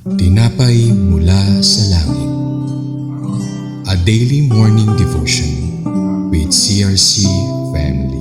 Tinapay mula sa langit. A daily morning devotion with CRC Family.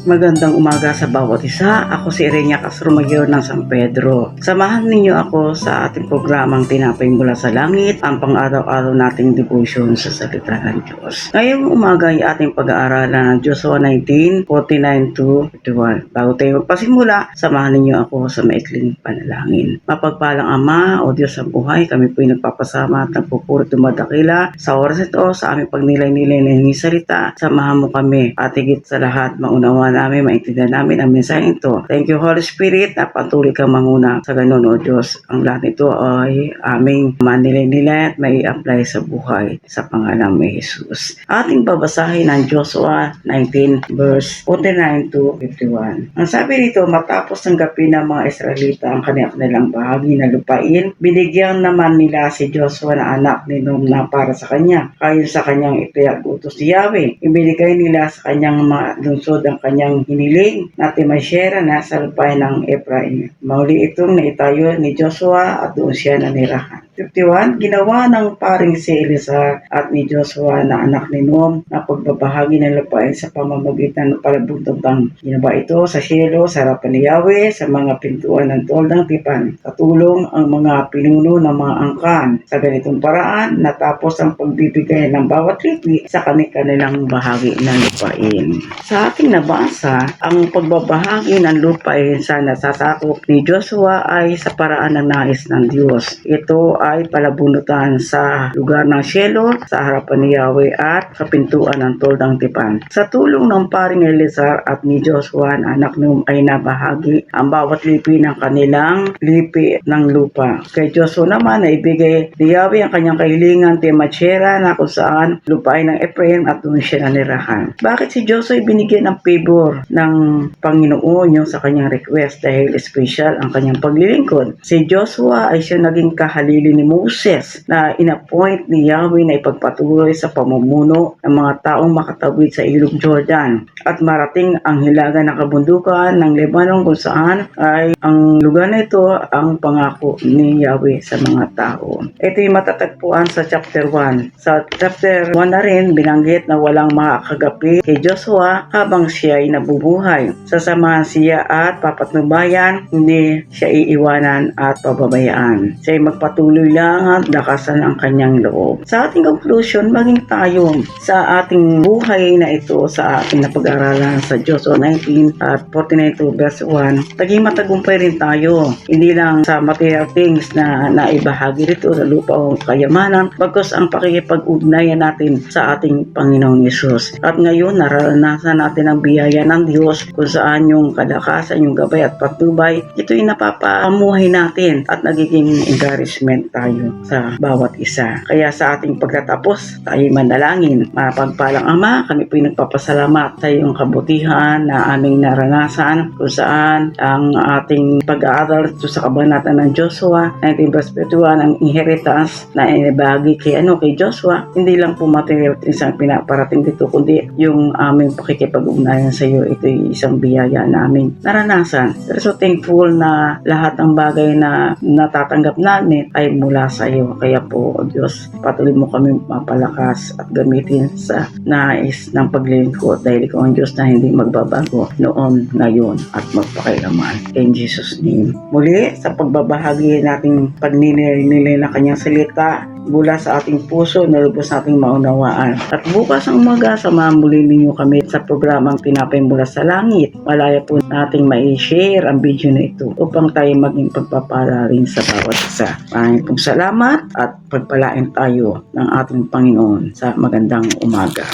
Magandang umaga sa bawat isa. Ako si Irenia Castro Mayor ng San Pedro. Samahan ninyo ako sa ating programang Tinapay Mula sa Langit, ang pang-araw-araw nating devotion sa salita ng Diyos. Ngayong umaga ay ating pag-aaralan ng Joshua 19:49-51. Bago tayo magpasimula, samahan ninyo ako sa maikling panalangin. Mapagpalang Ama o Diyos ang buhay, kami po ay nagpapasama at nagpupuri tumadakila sa oras ito sa aming pagnilay-nilay ng inyong salita. Samahan mo kami at higit sa lahat maunawaan namin, maintindihan namin ang mensahe ito. Thank you, Holy Spirit, na patuloy kang manguna sa ganun, O Diyos. Ang lahat ito ay aming manilay-nilay at may apply sa buhay sa pangalan ni Jesus. Ating babasahin ang Joshua 19 verse 49-51. Ang sabi nito, matapos tanggapin ng mga Israelita ang kanilang bahagi na lupain, binigyan naman nila si Joshua na anak ni Nun na para sa kanya. Ayon sa kanyang ipinag-utos ni Yahweh, ibinigay nila sa kanyang mga lungsod ang kanyang hiniling na Timasyera na sa lupain ng Ephraim. Mauli itong naitayo ni Joshua at doon siya nanirahan. 51. Ginawa ng paring si Elisa at ni Joshua na anak ni Nun na pagbabahagi ng lupain sa pamamagitan ng palabuntang. Ginawa ito sa Shiloh, sa harapan ni Yahweh, sa mga pintuan ng toldang tipan. Katulong ang mga pinuno ng mga angkan. Sa ganitong paraan, natapos ang pagbibigay ng bawat lipi sa kanilang bahagi ng lupain. Sa ating nabasa, ang pagbabahagi ng lupain sa nasasakop ni Joshua ay sa paraan ng nais ng Diyos. Ito ay palabunutan sa lugar ng Shiloh, sa harapan ni Yahweh at sa pintuan ng toldang tipan. Sa tulong ng paring Eliezer at ni Joshua, anak nung ay nabahagi ang bawat lipi ng kanilang lipi ng lupa. Kay Joshua naman ay ibigay ni Yahweh ang kanyang kahilingan Timasyera na kung saan lupain ng Ephraim at doon siya nanirahan. Bakit si Joshua ay binigyan ng favor ng Panginoon yung sa kanyang request? Dahil special ang kanyang paglilingkod. Si Joshua ay siya naging kahalili ni Moses na inappoint ni Yahweh na ipagpatuloy sa pamumuno ng mga taong makatawid sa ilog Jordan at marating ang hilaga ng kabundukan ng Lebanon kung saan ay ang lugar na ito ang pangako ni Yahweh sa mga tao. Ito ay matatagpuan sa chapter 1. Sa chapter 1 na rin binanggit na walang makakagapi kay Joshua habang siya ay nabubuhay. Sasamahan siya at papatnubayan, hindi siya iiwanan at pababayaan. Siya ay magpatuloy lang at lakasan ang kanyang loob. Sa ating conclusion, maging tayo sa ating buhay na ito sa ating napag-aralan sa Joshua 19 at 49 verse 1, naging matagumpay rin tayo. Hindi lang sa material things na naibahagi rito sa lupa o kayamanan, bagkus ang pakikipag-ugnayan natin sa ating Panginoong Yesus. At ngayon, nararanasan natin ang biyaya ng Diyos kung saan yung kalakasan, yung gabay at patnubay, ito ay napapamuhay natin at nagiging encouragement tayo sa bawat isa. Kaya sa ating pagtatapos, tayo manalangin. Mapagpalang Ama, kami po nagpapasalamat sa iyong kabutihan na aming naranasan kung saan ang ating pag-aaral sa kabanata ng Joshua 19 verse 21, ang inheritance na inibahagi kay Joshua, hindi lang po material things ang pinaparating dito, kundi yung aming pakikipag-ugnayan sa iyo. Ito ay isang biyaya namin naranasan. Pero so thankful na lahat ng bagay na natatanggap namin ay mula sa iyo. Kaya po, O Diyos, patuloy mo kami mapalakas at gamitin sa nais ng paglilingkod dahil ikaw ang Diyos na hindi magbabago noon, ngayon at magpakailaman. In Jesus' name. Muli, sa pagbabahagi nating pagninilay na kanyang salita mula sa ating puso na lubos nating maunawaan. At bukas ang umaga, samahan muli ninyo kami sa programang Tinapay Mula sa Langit. Malaya po nating mai-share ang video na ito upang tayo maging pagpapala rin sa bawat isa. Maraming pong salamat at pagpalain tayo ng ating Panginoon sa magandang umaga.